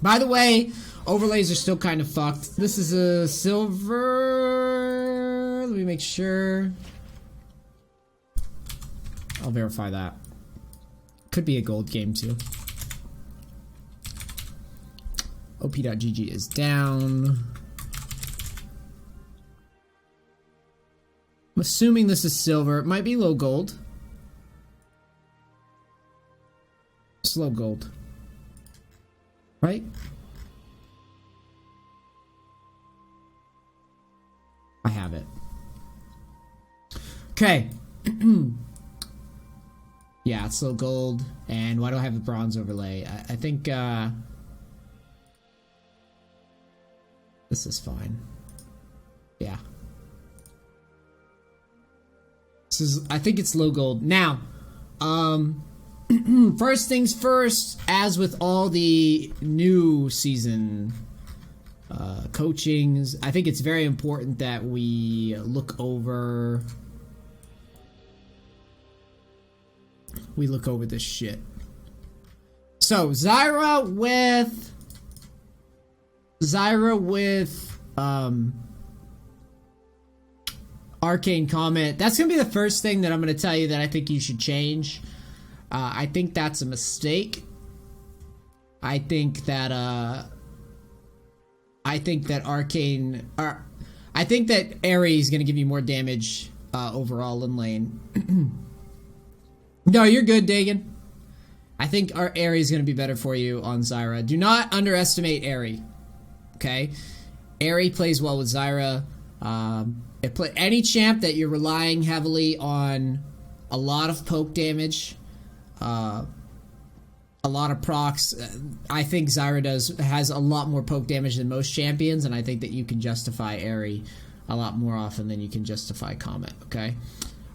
By the way, overlays are still kind of fucked. This is a silver. Let me make sure. I'll verify that. Could be a gold game too. OP.GG is down. I'm assuming this is silver. It might be low gold. It's low gold. Right? I have it. Okay. Yeah, it's low gold. And why do I have the bronze overlay? I think this is fine. Yeah. This is, I think it's low gold. Now, first things first, as with all the new season coachings, I think it's very important that we look over this shit. So Zyra with Arcane comment. That's gonna be the first thing that I'm gonna tell you that I think you should change. I think that's a mistake. I think that Arcane, I think that Aerie is gonna give you more damage overall in lane. No, you're good, Dagan. I think our Aerie is gonna be better for you on Zyra. Do not underestimate Aerie. Okay, Aerie plays well with Zyra. Any champ that you're relying heavily on a lot of poke damage, a lot of procs. I think Zyra has a lot more poke damage than most champions, and I think that you can justify Aerie a lot more often than you can justify Comet. Okay.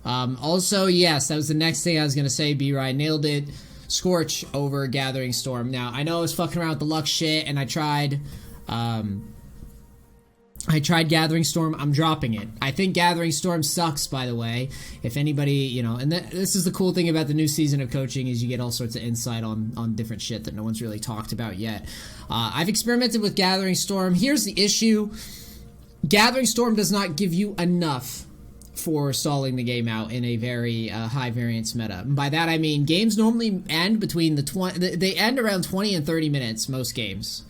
Also, yes, that was the next thing I was gonna say. B-Rye nailed it. Scorch over Gathering Storm. Now I know I was fucking around with the luck shit, and I tried Gathering Storm. I'm dropping it. I think Gathering Storm sucks, by the way. If anybody, you know, and this is the cool thing about the new season of coaching is you get all sorts of insight on different shit that no one's really talked about yet. I've experimented with Gathering Storm. Here's the issue. Gathering Storm does not give you enough for stalling the game out in a very high variance meta. And by that I mean games normally end between they end around 20 and 30 minutes, most games.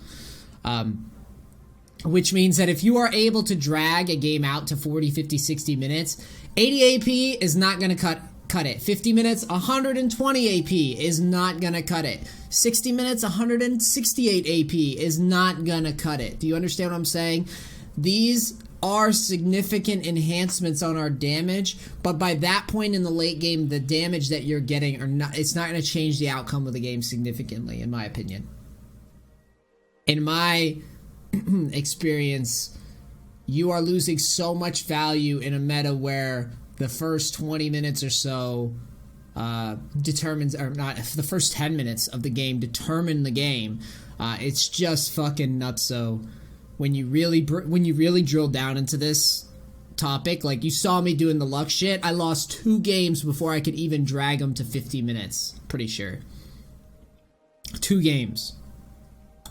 Which means that if you are able to drag a game out to 40, 50, 60 minutes, 80 AP is not going to cut it. 50 minutes, 120 AP is not going to cut it. 60 minutes, 168 AP is not going to cut it. Do you understand what I'm saying? These are significant enhancements on our damage, but by that point in the late game, the damage that you're getting it's not going to change the outcome of the game significantly, in my opinion. In my experience, you are losing so much value in a meta where the first 20 minutes or so determines, or not, the first 10 minutes of the game determine the game. It's just fucking nutso when you really drill down into this topic. Like, you saw me doing the luck shit. I lost 2 games before I could even drag them to 50 minutes. Pretty sure. 2 games.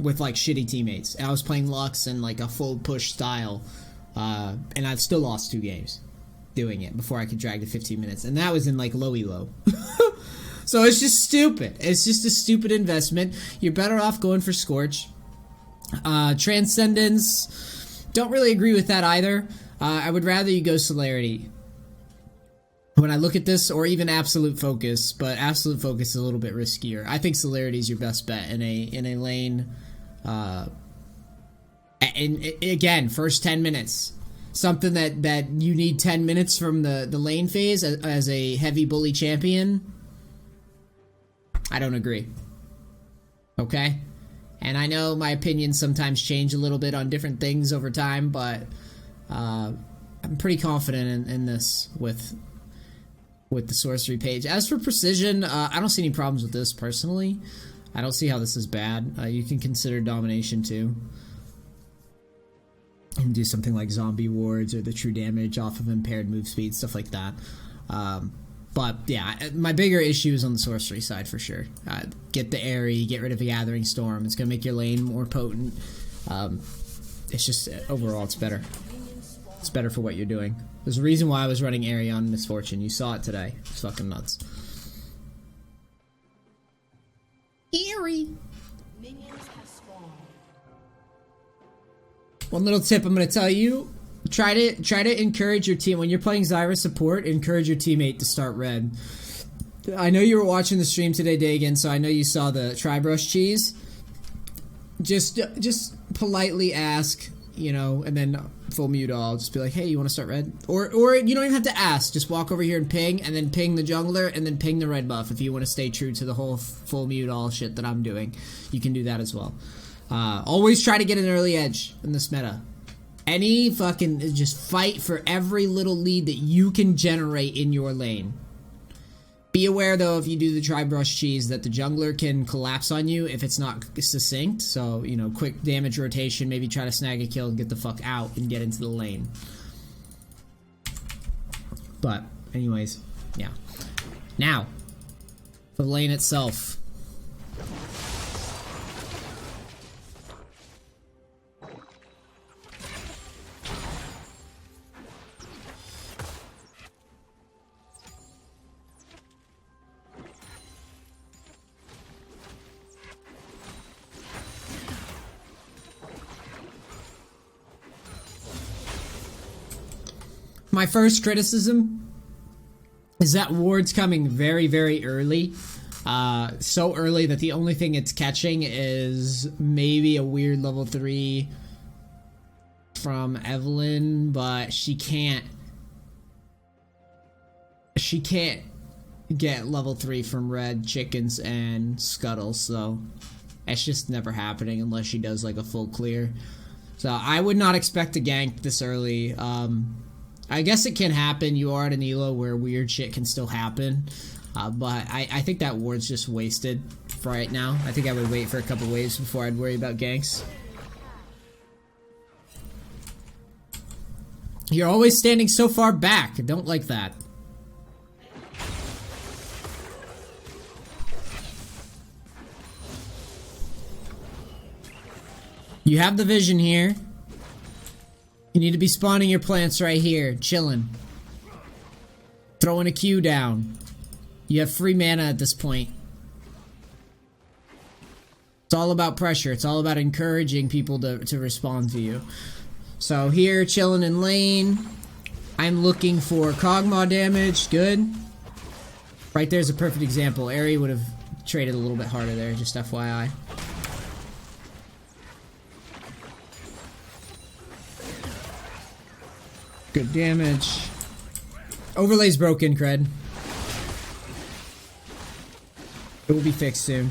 With, like, shitty teammates. And I was playing Lux and, like, a full push style. And I still lost 2 games doing it before I could drag to 15 minutes. And that was in, like, low elo. So it's just stupid. It's just a stupid investment. You're better off going for Scorch. Transcendence, don't really agree with that either. I would rather you go Celerity when I look at this, or even Absolute Focus, but Absolute Focus is a little bit riskier. I think Celerity is your best bet in a lane. And again, first 10 minutes, something that you need 10 minutes from the lane phase as a heavy bully champion. I don't agree. Okay? And I know my opinions sometimes change a little bit on different things over time, but I'm pretty confident in this with the sorcery page. As for precision, I don't see any problems with this personally. I don't see how this is bad. You can consider domination too. And do something like zombie wards or the true damage off of impaired move speed, stuff like that. But yeah, my bigger issue is on the sorcery side for sure. Get the Airy, get rid of the Gathering Storm. It's going to make your lane more potent. It's just, overall, it's better. It's better for what you're doing. There's a reason why I was running Airy on Misfortune. You saw it today. It's fucking nuts. Airy. One little tip I'm going to tell you. Try to encourage your team when you're playing Zyra support. Encourage your teammate to start red. I know you were watching the stream today, Dagan, so I know you saw the Tri-Brush cheese. Just politely ask, you know, and then full mute all. Just be like, hey, you want to start red? Or you don't even have to ask. Just walk over here and ping the jungler, and then ping the red buff if you want to stay true to the whole full mute all shit that I'm doing. You can do that as well. Always try to get an early edge in this meta. Just fight for every little lead that you can generate in your lane. Be aware though, if you do the Tri-Brush cheese, that the jungler can collapse on you if it's not succinct. So, you know, quick damage rotation, maybe try to snag a kill and get the fuck out and get into the lane. But, anyways, yeah. Now, for the lane itself. My first criticism is that ward's coming very, very early. So early that the only thing it's catching is maybe a weird level 3 from Evelyn, but she can't get level 3 from Red, Chickens, and Scuttles, so it's just never happening unless she does like a full clear. So I would not expect a gank this early. I guess it can happen. You are at an elo where weird shit can still happen. But I think that ward's just wasted for right now. I think I would wait for a couple waves before I'd worry about ganks. You're always standing so far back. I don't like that. You have the vision here. You need to be spawning your plants right here, chilling. Throwing a Q down. You have free mana at this point. It's all about pressure. It's all about encouraging people to respond to you. So here, chilling in lane. I'm looking for Kog'Maw damage. Good. Right there's a perfect example. Airy would have traded a little bit harder there, just FYI. Good damage. Overlay's broken, Cred. It will be fixed soon.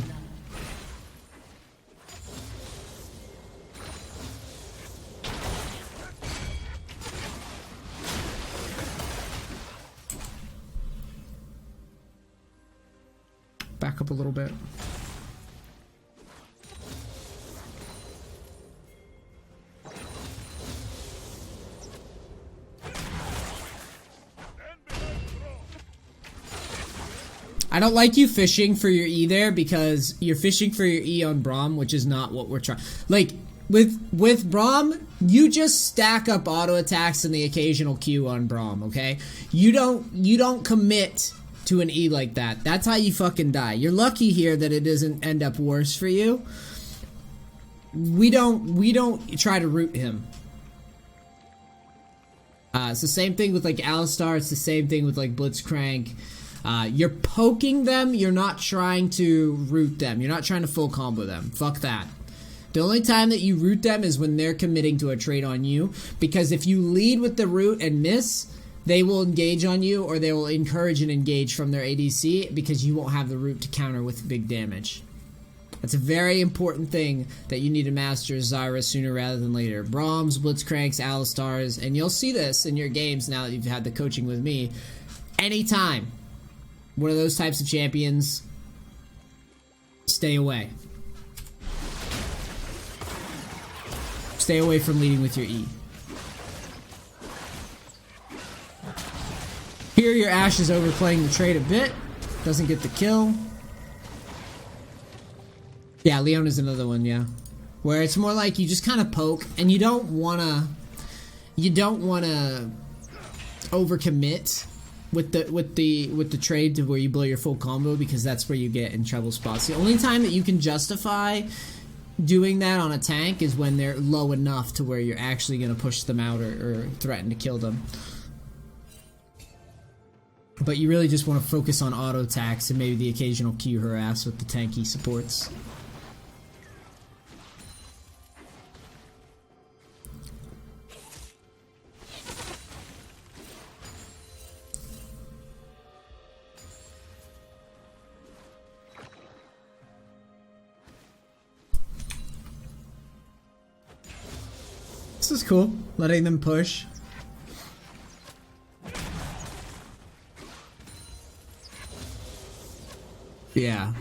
Back up a little bit. I don't like you fishing for your E there because you're fishing for your E on Braum, which is not what we're trying. Like, with Braum, you just stack up auto attacks and the occasional Q on Braum, okay? You don't commit to an E like that. That's how you fucking die. You're lucky here that it doesn't end up worse for you. We don't try to root him. It's the same thing with like Alistar, it's the same thing with like Blitzcrank. You're poking them, you're not trying to root them. You're not trying to full combo them. Fuck that. The only time that you root them is when they're committing to a trade on you. Because if you lead with the root and miss, they will engage on you, or they will encourage and engage from their ADC because you won't have the root to counter with big damage. That's a very important thing that you need to master Zyra sooner rather than later. Brahms, Blitzcranks, Alistars, and you'll see this in your games now that you've had the coaching with me. Anytime one of those types of champions, stay away. Stay away from leading with your E. Here your Ashe is overplaying the trade a bit. Doesn't get the kill. Yeah, Leona's another one, yeah. Where it's more like you just kind of poke and you don't wanna overcommit with the trade to where you blow your full combo, because that's where you get in trouble spots. The only time that you can justify doing that on a tank is when they're low enough to where you're actually gonna push them out or threaten to kill them. But you really just want to focus on auto attacks and maybe the occasional Q harass with the tanky supports. This is cool, letting them push. Yeah.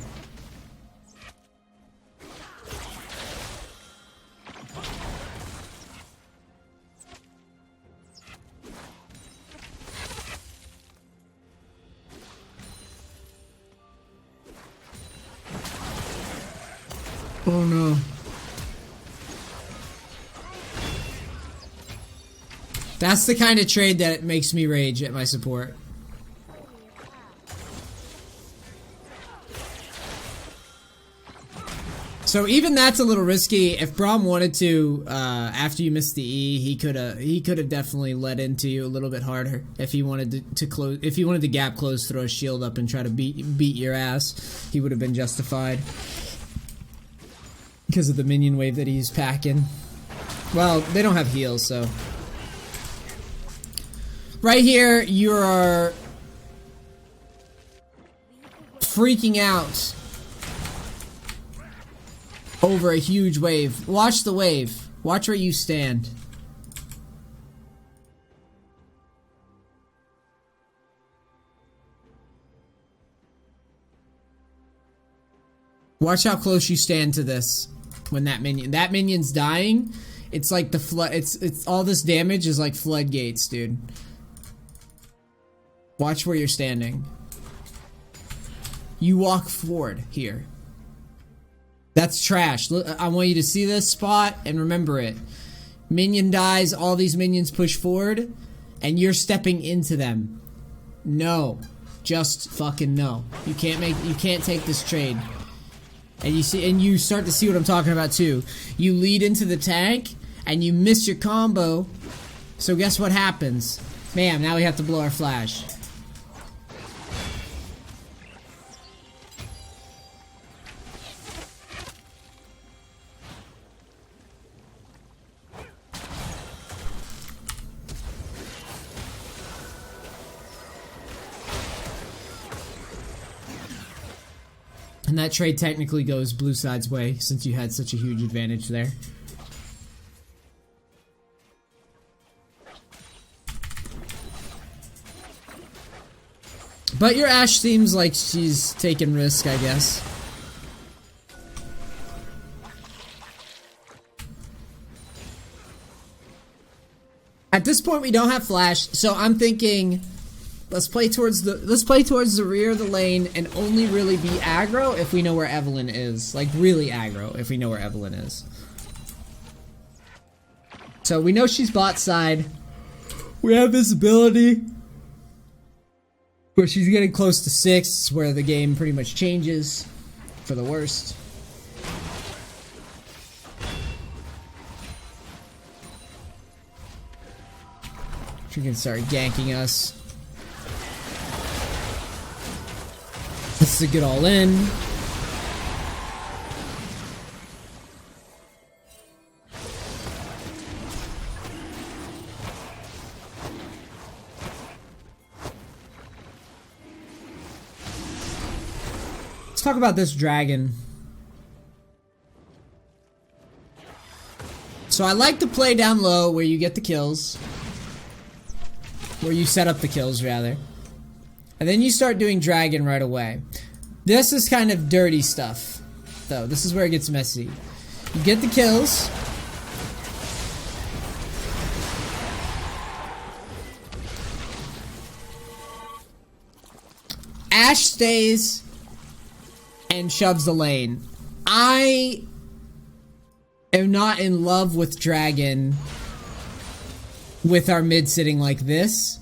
Oh no. That's the kind of trade that makes me rage at my support. So even that's a little risky. If Braum wanted to, after you missed the E, he could have definitely let into you a little bit harder. If he wanted to close, if he wanted to gap close, throw a shield up and try to beat your ass, he would have been justified because of the minion wave that he's packing. Well, they don't have heals, so right here you are freaking out over a huge wave. Watch the wave. Watch where you stand. Watch how close you stand to this when that minion's dying. It's like the flood. It's all this damage is like floodgates, dude. Watch where you're standing. You walk forward here. That's trash. Look, I want you to see this spot and remember it. Minion dies, all these minions push forward, and you're stepping into them. No. Just fucking no. You can't take this trade. And you start to see what I'm talking about too. You lead into the tank and you miss your combo. So guess what happens? Bam, now we have to blow our flash. And that trade technically goes blue side's way since you had such a huge advantage there. But your Ashe seems like she's taking risk, I guess. At this point we don't have flash, so I'm thinking let's play towards the rear of the lane and only really be aggro if we know where Evelynn is. Like really aggro if we know where Evelynn is. So we know she's bot side. We have visibility. Where she's getting close to 6, where the game pretty much changes for the worst. She can start ganking us. This is a good all in. Let's talk about this dragon. So I like to play down low where you get the kills. Where you set up the kills, rather. And then you start doing dragon right away. This is kind of dirty stuff, though. This is where it gets messy. You get the kills. Ashe stays and shoves the lane. I am not in love with Dragon with our mid sitting like this.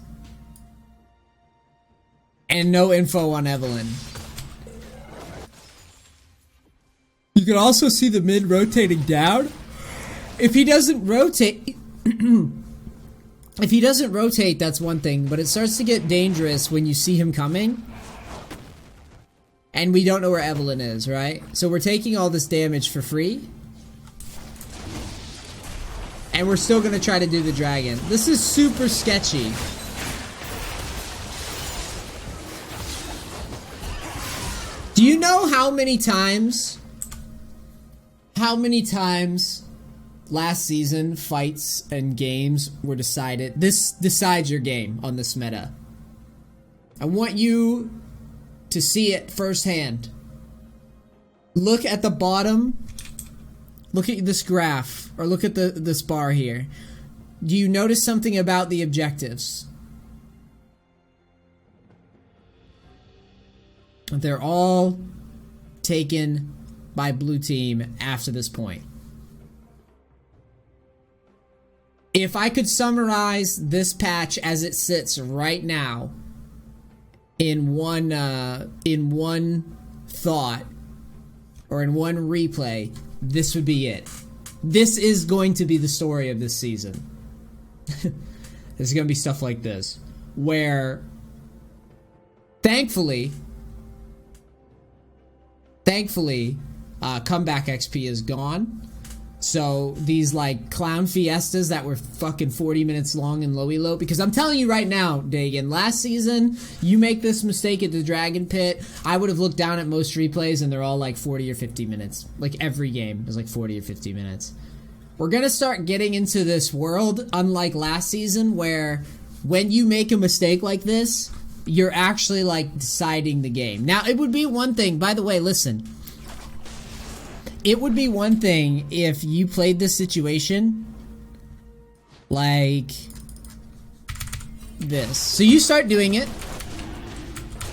And no info on Evelyn. You can also see the mid rotating down. If he doesn't rotate... if he doesn't rotate, that's one thing. But it starts to get dangerous when you see him coming. And we don't know where Evelyn is, right? So we're taking all this damage for free. And we're still going to try to do the dragon. This is super sketchy. Do you know how many times last season fights and games were decided? This decides your game on this meta. I want you to see it firsthand. Look at the bottom. Look at this graph, or look at this bar here. Do you notice something about the objectives? They're all taken by blue team after this point. If I could summarize this patch as it sits right now in one thought or in one replay, this would be it. This is going to be the story of this season. There's going to be stuff like this where thankfully comeback XP is gone. So these like clown fiestas that were fucking 40 minutes long in low elo, because I'm telling you right now, Dagan, last season you make this mistake at the Dragon Pit, I would have looked down at most replays and they're all like 40 or 50 minutes. Like every game is like 40 or 50 minutes. We're gonna start getting into this world, unlike last season, where when you make a mistake like this, you're actually like deciding the game. Now it would be one thing, by the way, listen. It would be one thing if you played this situation like this. So you start doing it.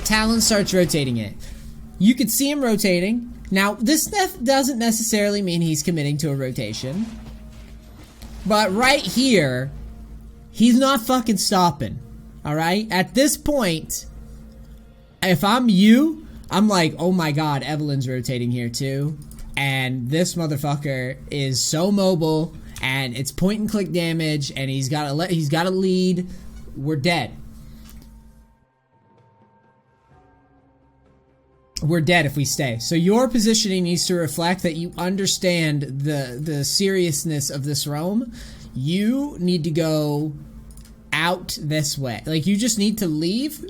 Talon starts rotating it. You could see him rotating. Now, this doesn't necessarily mean he's committing to a rotation. But right here, he's not fucking stopping. Alright? At this point, if I'm you, I'm like, oh my god, Evelyn's rotating here too. And this motherfucker is so mobile, and it's point and click damage, and he's got a lead. We're dead. We're dead if we stay. So your positioning needs to reflect that you understand the seriousness of this roam. You need to go out this way. Like, you just need to leave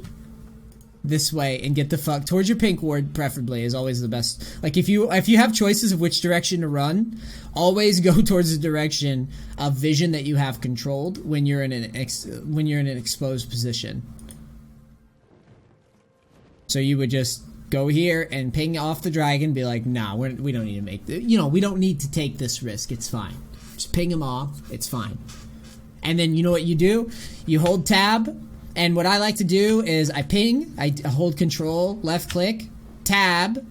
this way and get the fuck towards your pink ward, preferably, is always the best. Like, if you have choices of which direction to run, always go towards the direction of vision that you have controlled when you're in an exposed position. So you would just go here and ping off the dragon, be like, nah, we don't need to make we don't need to take this risk. It's fine. Just ping him off. It's fine. And then you know what you do? You hold tab. And what I like to do is I ping, I hold control, left click, tab,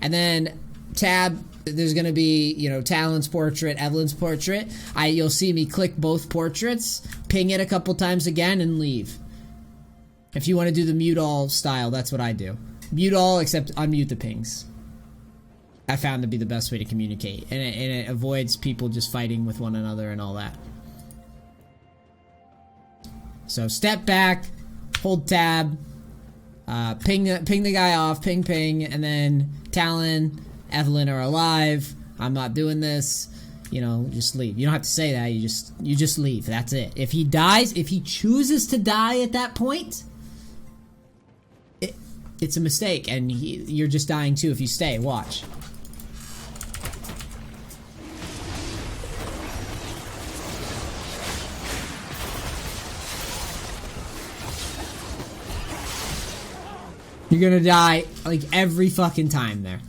and then tab, there's going to be, Talon's portrait, Evelyn's portrait. You'll see me click both portraits, ping it a couple times again, and leave. If you want to do the mute all style, that's what I do. Mute all, except unmute the pings. I found to be the best way to communicate. And it avoids people just fighting with one another and all that. So step back, hold tab, ping the guy off, ping, and then Talon, Evelyn are alive. I'm not doing this. Just leave. You don't have to say that. You just leave. That's it. If he dies, if he chooses to die at that point, it's a mistake, and you're just dying too if you stay. Watch. You're gonna die, like, every fucking time there.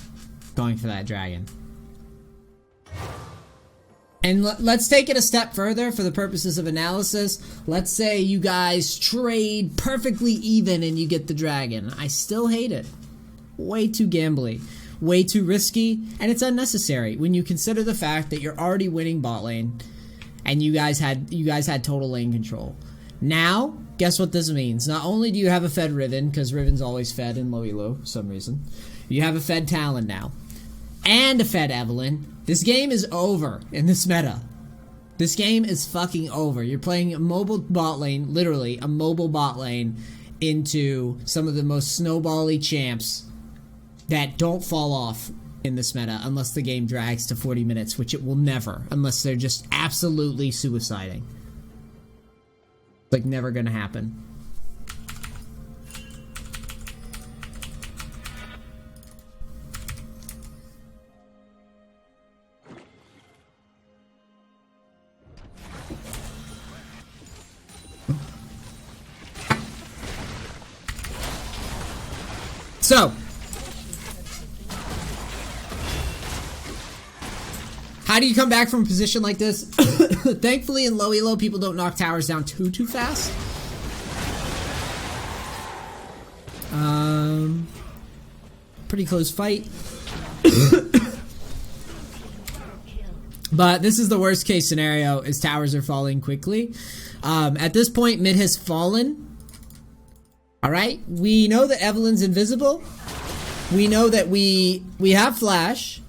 Going for that dragon. And let's take it a step further for the purposes of analysis. Let's say you guys trade perfectly even and you get the dragon. I still hate it. Way too gambly. Way too risky. And it's unnecessary when you consider the fact that you're already winning bot lane. And you guys had total lane control. Now, guess what this means? Not only do you have a fed Riven, because Riven's always fed in low elo for some reason. You have a fed Talon now. And a fed Evelynn. This game is over in this meta. This game is fucking over. You're playing a mobile bot lane, literally a mobile bot lane, into some of the most snowbally champs that don't fall off in this meta unless the game drags to 40 minutes, which it will never, unless they're just absolutely suiciding. Like, never gonna happen. So, how do you come back from a position like this? Thankfully, in low elo, people don't knock towers down too fast. Pretty close fight. But this is the worst case scenario, is towers are falling quickly. At this point, mid has fallen. Alright, we know that Evelynn's invisible. We know that we have flash.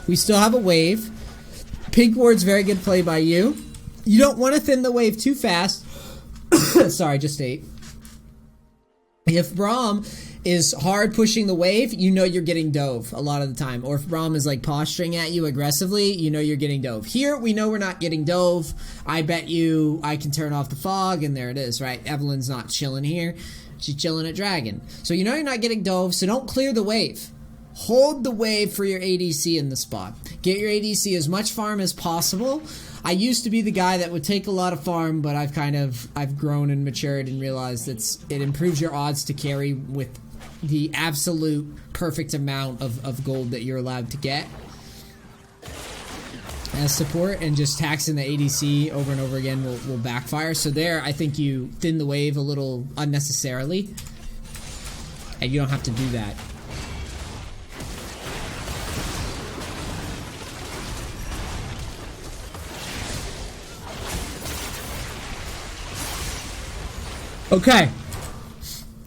We still have a wave. Pink ward's very good play by you. You don't want to thin the wave too fast. Sorry, just ate. If Braum is hard pushing the wave, you know you're getting dove a lot of the time. Or if Braum is like posturing at you aggressively, you know you're getting dove. Here, we know we're not getting dove. I bet you I can turn off the fog, and there it is, right? Evelynn's not chilling here. She's chilling at Dragon. So you know you're not getting dove, so don't clear the wave. Hold the wave for your ADC in the spot. Get your ADC as much farm as possible. I used to be the guy that would take a lot of farm, but I've grown and matured and realized it improves your odds to carry with the absolute perfect amount of gold that you're allowed to get as support, and just taxing the ADC over and over again will backfire. So there, I think you thin the wave a little unnecessarily, and you don't have to do that. Okay.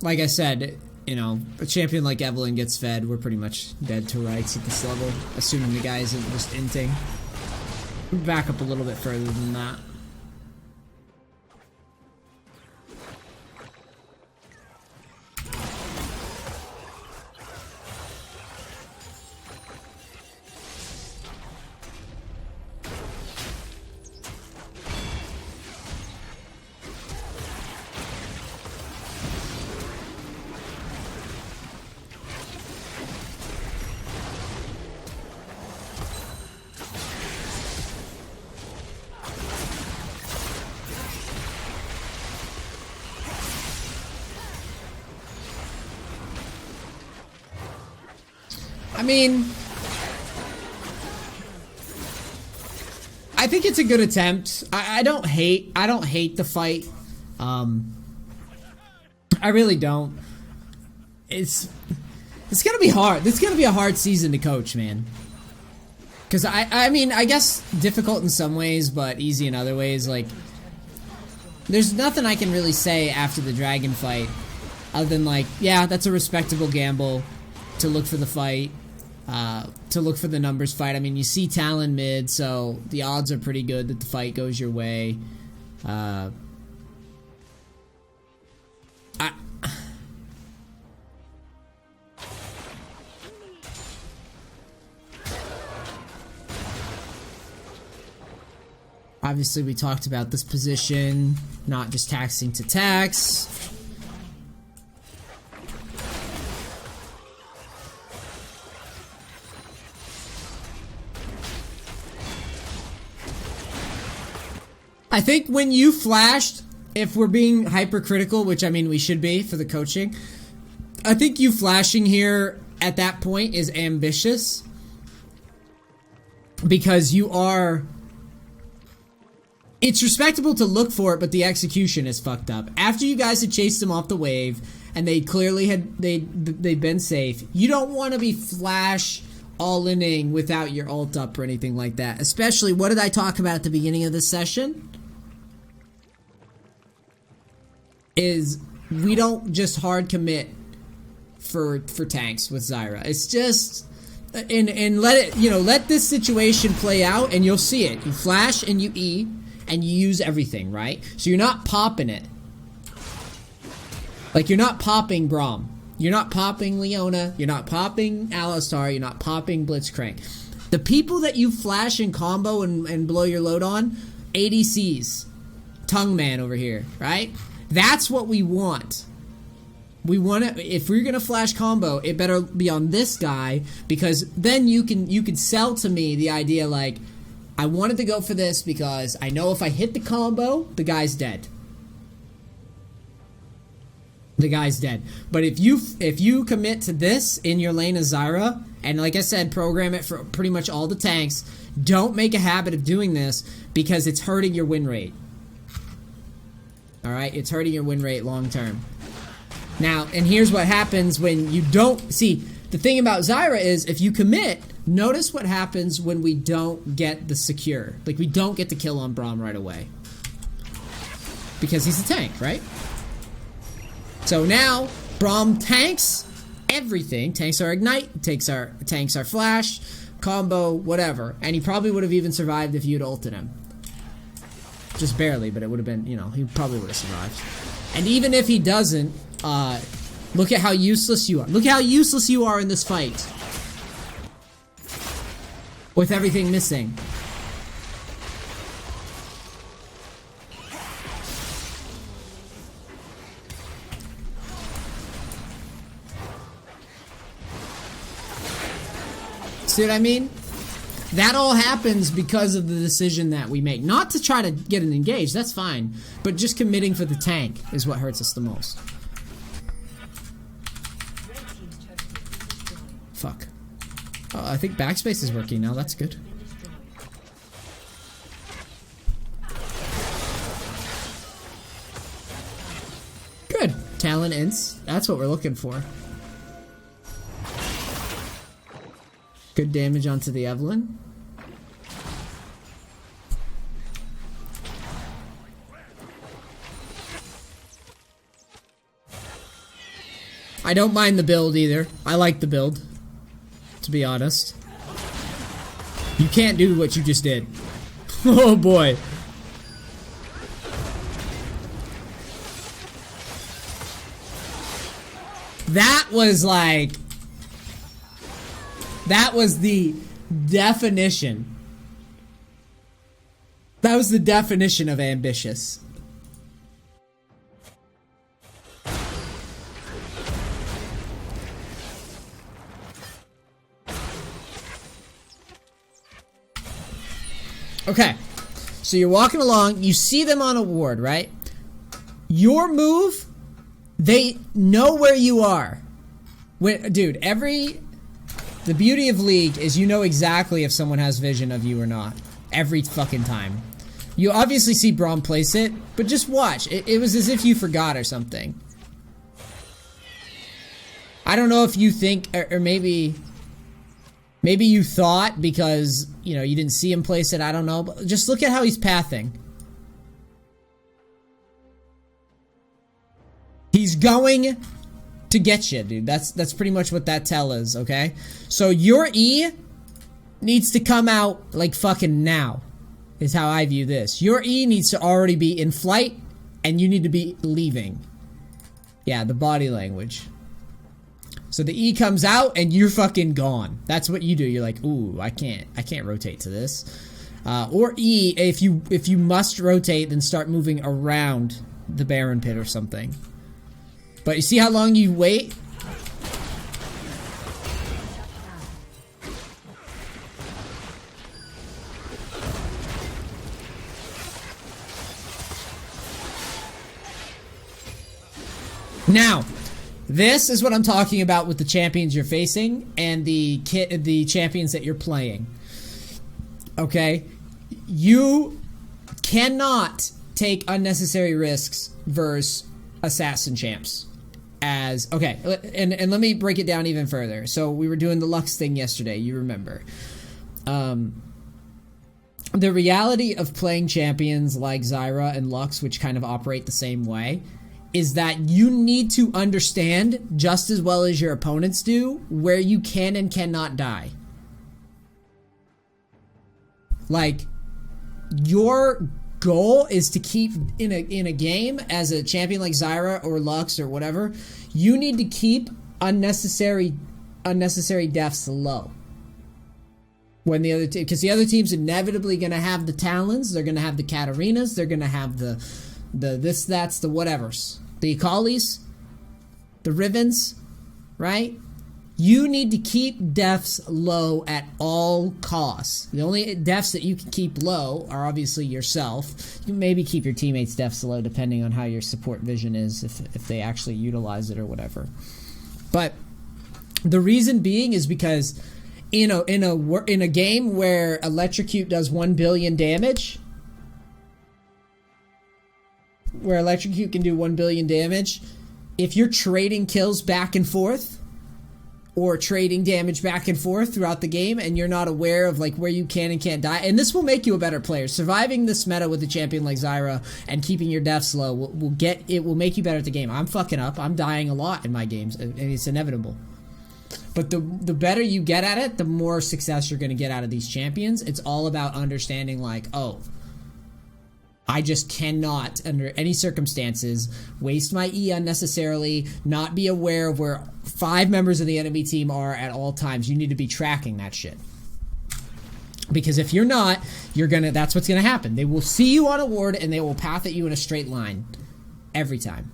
Like I said, you know, a champion like Evelynn gets fed, we're pretty much dead to rights at this level, assuming the guy isn't just inting. Back up a little bit further than that. I mean, I think it's a good attempt. I don't hate the fight. I really don't. It's gonna be hard. This is gonna be a hard season to coach, man. Because I mean, I guess difficult in some ways, but easy in other ways. Like, there's nothing I can really say after the dragon fight, other than like, yeah, that's a respectable gamble to look for the fight. To look for the numbers fight. I mean, you see Talon mid, so the odds are pretty good that the fight goes your way. Obviously, we talked about this position, not just taxing to tax. I think when you flashed, if we're being hypercritical, which I mean we should be for the coaching, I think you flashing here at that point is ambitious, because you are it's respectable to look for it, but the execution is fucked up. After you guys had chased them off the wave, and they clearly had they'd been safe, you don't want to be flash all-inning without your ult up or anything like that. Especially, what did I talk about at the beginning of this session? Is we don't just hard commit for tanks with Zyra. It's just and let it, you know, let this situation play out, and you'll see it. You flash and you E, and you use everything, right? So you're not popping it. Like, you're not popping Braum. You're not popping Leona. You're not popping Alistar. You're not popping Blitzcrank. The people that you flash and combo and blow your load on, ADCs. Tongue Man over here, right? That's what we want. We want to, if we're gonna flash combo, it better be on this guy, because then you can sell to me the idea like, I wanted to go for this because I know if I hit the combo, the guy's dead. The guy's dead. But if you commit to this in your lane as Zyra, and like I said, program it for pretty much all the tanks, don't make a habit of doing this because it's hurting your win rate. Alright? It's hurting your win rate long term. Now, and here's what happens when you don't... See, the thing about Zyra is, if you commit, notice what happens when we don't get the secure. Like, we don't get the kill on Braum right away. Because he's a tank, right? So now, Braum tanks everything. Tanks our ignite, tanks our flash, combo, whatever. And he probably would have even survived if you'd ulted him. Just barely, but it would have been, you know, he probably would have survived. And even if he doesn't, look at how useless you are. Look how useless you are in this fight. With everything missing. See what I mean? That all happens because of the decision that we make. Not to try to get an engage, that's fine. But just committing for the tank is what hurts us the most. Fuck. Oh, I think backspace is working now, that's good. Good. Talent ints. That's what we're looking for. Good damage onto the Evelyn. I don't mind the build either. I like the build, to be honest. You can't do what you just did. Oh boy. That was like... That was the definition. That was the definition of ambitious. Okay. So you're walking along, you see them on a ward, right? Your move, they know where you are. Dude, the beauty of League is you know exactly if someone has vision of you or not. Every fucking time. You obviously see Braum place it, but just watch. It was as if you forgot or something. I don't know if you think, or maybe you thought because, you know, you didn't see him place it, I don't know. But just look at how he's pathing. He's going to get you, dude. That's pretty much what that tell is, okay? So your E needs to come out like fucking now, is how I view this. Your E needs to already be in flight, and you need to be leaving. Yeah, the body language. So the E comes out, and you're fucking gone. That's what you do. You're like, ooh, I can't rotate to this. Or E, if you must rotate, then start moving around the Baron Pit or something. But you see how long you wait? Now, this is what I'm talking about with the champions you're facing and the champions that you're playing. Okay? You cannot take unnecessary risks versus assassin champs. As okay, and let me break it down even further. So we were doing the Lux thing yesterday, you remember. The reality of playing champions like Zyra and Lux, which kind of operate the same way, is that you need to understand, just as well as your opponents do, where you can and cannot die. Like, your goal is to keep in a game as a champion like Zyra or Lux or whatever. You need to keep unnecessary deaths low. When the other team, because the other team's inevitably going to have the Talons, they're going to have the Katarinas, they're going to have the this, that's, the whatevers, the Akalis, the Rivens, right? You need to keep deaths low at all costs. The only deaths that you can keep low are obviously yourself. You can maybe keep your teammates' deaths low depending on how your support vision is, if they actually utilize it or whatever. But the reason being is because in a game where Electrocute does 1 billion damage, where Electrocute can do 1 billion damage, if you're trading kills back and forth, or trading damage back and forth throughout the game, and you're not aware of like where you can and can't die, and this will make you a better player. Surviving this meta with a champion like Zyra and keeping your deaths low will make you better at the game. I'm fucking up. I'm dying a lot in my games, and it's inevitable. But the better you get at it, the more success you're going to get out of these champions. It's all about understanding like, oh, I just cannot, under any circumstances, waste my E unnecessarily, not be aware of where 5 members of the enemy team are at all times. You need to be tracking that shit. Because if you're not, that's what's gonna happen. They will see you on a ward and they will path at you in a straight line. Every time.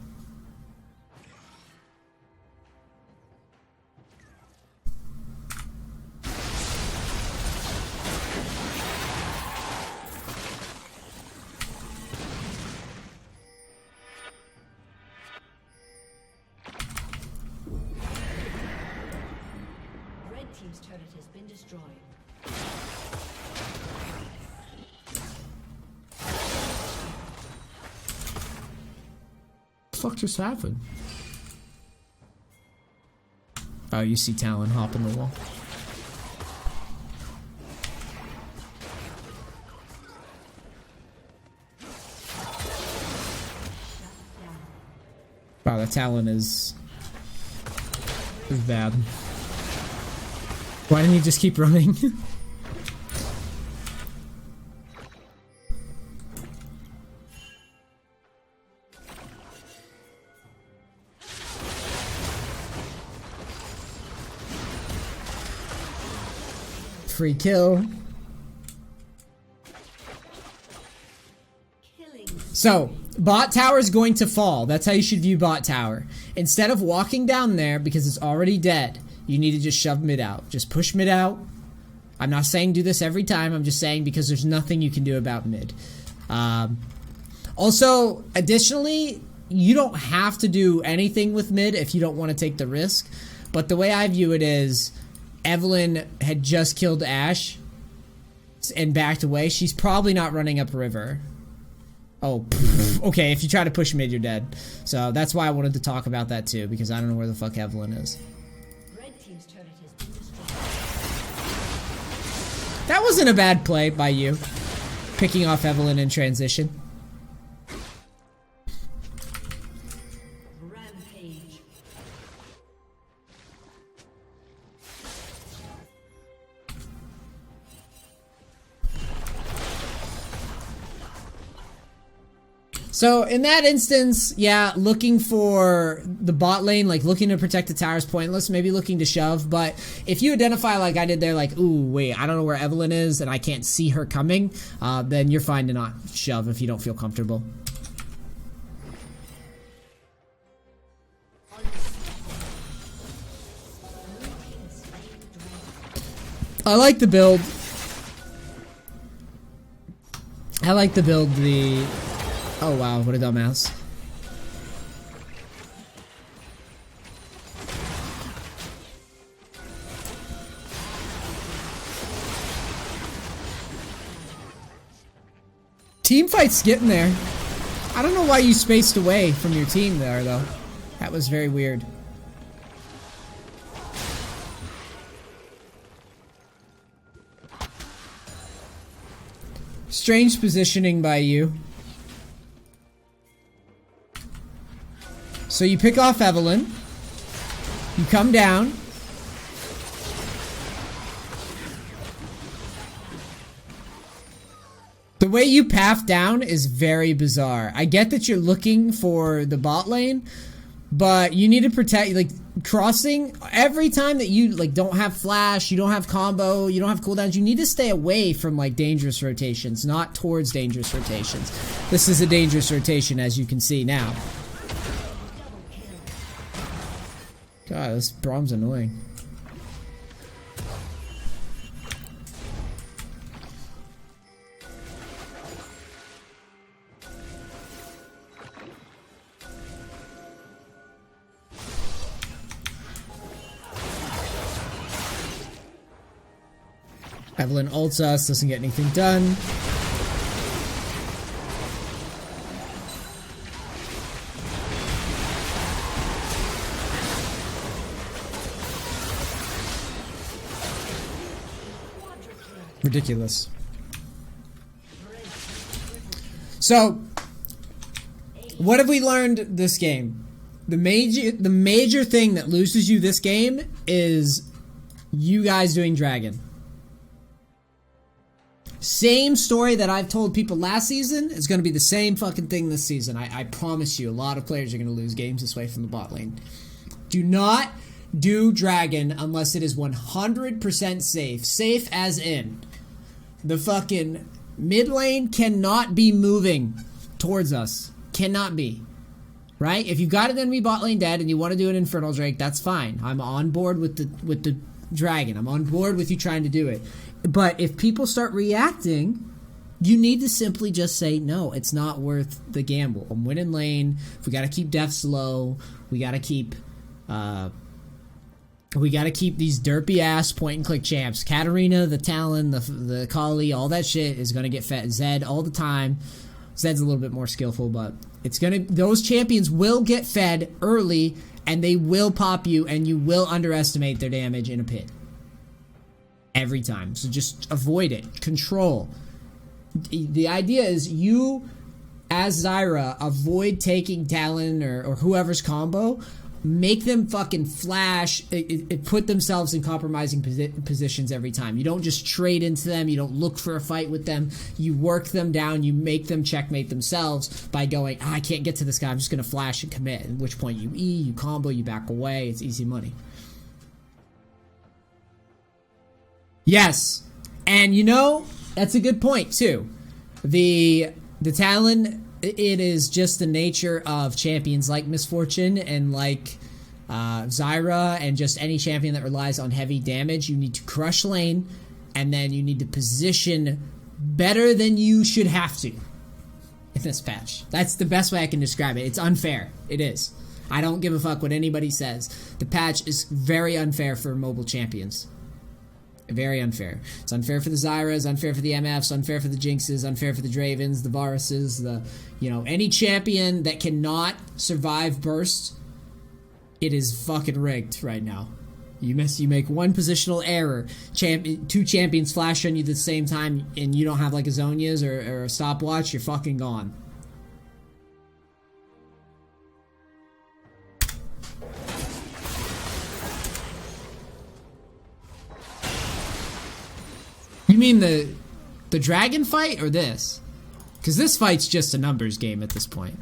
Fuck just happened? Oh, you see Talon hop in the wall. Wow, that Talon is bad. Why didn't he just keep running? Free kill. So, bot tower is going to fall. That's how you should view bot tower. Instead of walking down there because it's already dead, you need to just shove mid out. Just push mid out. I'm not saying do this every time. I'm just saying because there's nothing you can do about mid. Also, additionally, you don't have to do anything with mid if you don't want to take the risk. But the way I view it is, Evelyn had just killed Ashe and backed away. She's probably not running up river. Oh, okay, if you try to push mid, you're dead. So that's why I wanted to talk about that too, because I don't know where the fuck Evelyn is. Red team's turret has been destroyed. That wasn't a bad play by you, picking off Evelyn in transition. So in that instance, yeah, looking for the bot lane, like looking to protect the tower is pointless, maybe looking to shove. But if you identify like I did there, like, ooh, wait, I don't know where Evelyn is and I can't see her coming, then you're fine to not shove if you don't feel comfortable. I like the build. Oh wow, what a dumbass. Team fight's getting there. I don't know why you spaced away from your team there, though. That was very weird. Strange positioning by you. So you pick off Evelyn. You come down. The way you path down is very bizarre. I get that you're looking for the bot lane, but you need to protect, like, crossing every time that you, like, don't have flash, you don't have combo, you don't have cooldowns. You need to stay away from, like, dangerous rotations, not towards dangerous rotations. This is a dangerous rotation, as you can see now. God, this Braum's annoying. Evelyn ults us, doesn't get anything done. Ridiculous. So, what have we learned this game? The major thing that loses you this game is you guys doing dragon. Same story that I've told people last season is going to be the same fucking thing this season. I promise you, a lot of players are going to lose games this way from the bot lane. Do not do dragon unless it is 100% safe. Safe as in the fucking mid lane cannot be moving towards us. Cannot be. Right? If you got an enemy bot lane dead and you want to do an Infernal Drake, that's fine. I'm on board with the dragon. I'm on board with you trying to do it. But if people start reacting, you need to simply just say, no, it's not worth the gamble. I'm winning lane. We got to keep deaths low. We got to keep these derpy ass point and click champs. Katarina, the Talon, the Kali, all that shit is going to get fed. Zed all the time. Zed's a little bit more skillful, but it's going to, those champions will get fed early and they will pop you and you will underestimate their damage in a pit. Every time. So just avoid it. Control. The idea is you, as Zyra, avoid taking Talon or whoever's combo. Make them fucking flash. Put themselves in compromising positions every time. You don't just trade into them. You don't look for a fight with them. You work them down. You make them checkmate themselves by going, I can't get to this guy. I'm just going to flash and commit. At which point you E, you combo, you back away. It's easy money. Yes, and you know, that's a good point too. The Talon, it is just the nature of champions like Misfortune and like Zyra and just any champion that relies on heavy damage. You need to crush lane and then you need to position better than you should have to in this patch. That's the best way I can describe it. It's unfair. It is. I don't give a fuck what anybody says. The patch is very unfair for mobile champions. Very unfair. It's unfair for the Zyras, unfair for the MFs, unfair for the Jinxes, unfair for the Dravens, the Varuses, any champion that cannot survive burst. It is fucking rigged right now. You make one positional error, two champions flash on you at the same time, and you don't have like a Zhonya's or a stopwatch, you're fucking gone. You mean the dragon fight or this? Because this fight's just a numbers game at this point.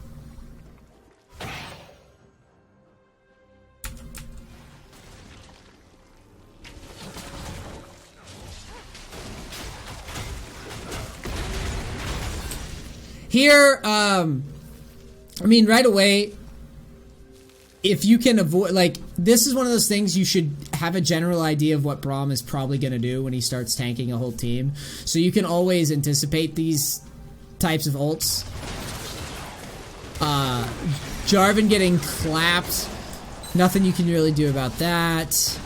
Here, I mean, right away, if you can avoid, like, this is one of those things you should have a general idea of what Braum is probably going to do when he starts tanking a whole team. So you can always anticipate these types of ults. Jarvan getting clapped. Nothing you can really do about that.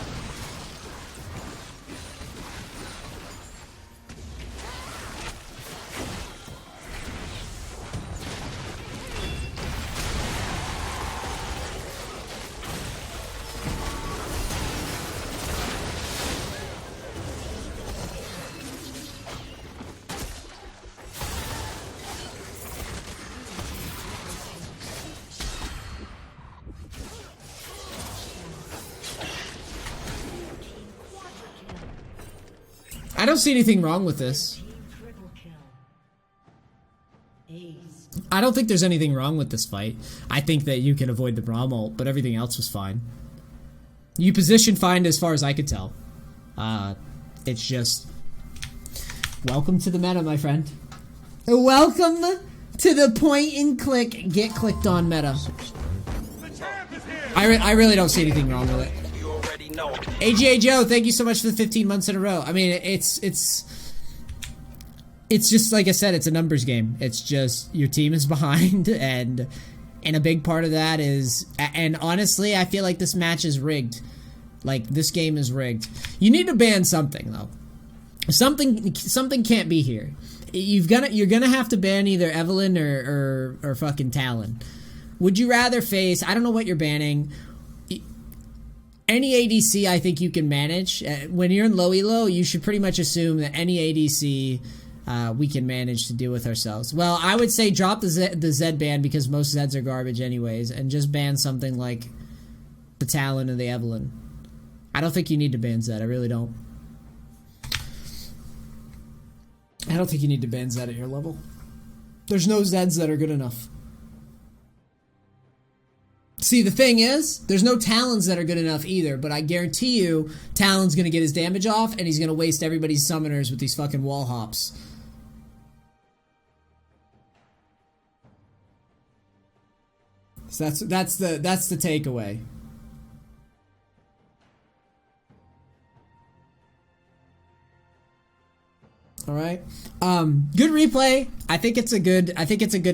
I don't see anything wrong with this. I don't think there's anything wrong with this fight. I think that you can avoid the Braum ult, but everything else was fine. You position fine as far as I could tell. It's just... Welcome to the meta, my friend. Welcome to the point and click, get clicked on meta. I really don't see anything wrong with it. AGA Joe, thank you so much for the 15 months in a row. I mean, it's just like I said, it's a numbers game. It's just your team is behind, and a big part of that is, and honestly, I feel like this match is rigged. Like, this game is rigged. You need to ban something, though. Something can't be here. You're gonna have to ban either Evelynn or fucking Talon. Would you rather face, I don't know what you're banning. Any ADC I think you can manage. When you're in low elo, you should pretty much assume that any ADC we can manage to deal with ourselves. Well, I would say drop the Zed ban because most Zeds are garbage anyways, and just ban something like the Talon or the Evelynn. I don't think you need to ban Zed. I really don't. I don't think you need to ban Zed at your level. There's no Zeds that are good enough. See, the thing is, there's no Talons that are good enough either, but I guarantee you Talon's going to get his damage off, and he's going to waste everybody's summoners with these fucking wall hops. So that's the takeaway. All right. Good replay. I think it's a good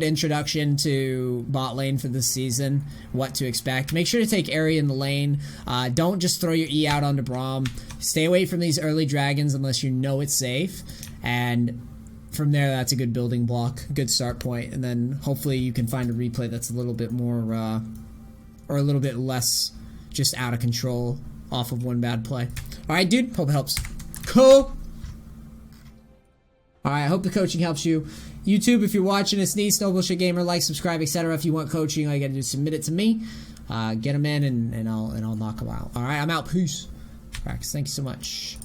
introduction to bot lane for this season. What to expect. Make sure to take Ahri in the lane. Don't just throw your E out onto Braum. Stay away from these early dragons unless you know it's safe. And from there, that's a good building block, good start point. And then hopefully you can find a replay that's a little bit more, or a little bit less just out of control off of one bad play. All right, dude. Hope it helps. Cool. Alright, I hope the coaching helps you. YouTube, if you're watching this, NEACE, No Bullshit Gamer, like, subscribe, etc. If you want coaching, all you gotta do is submit it to me. Get them in, and I'll knock them out. Alright, I'm out. Peace. Thank you so much.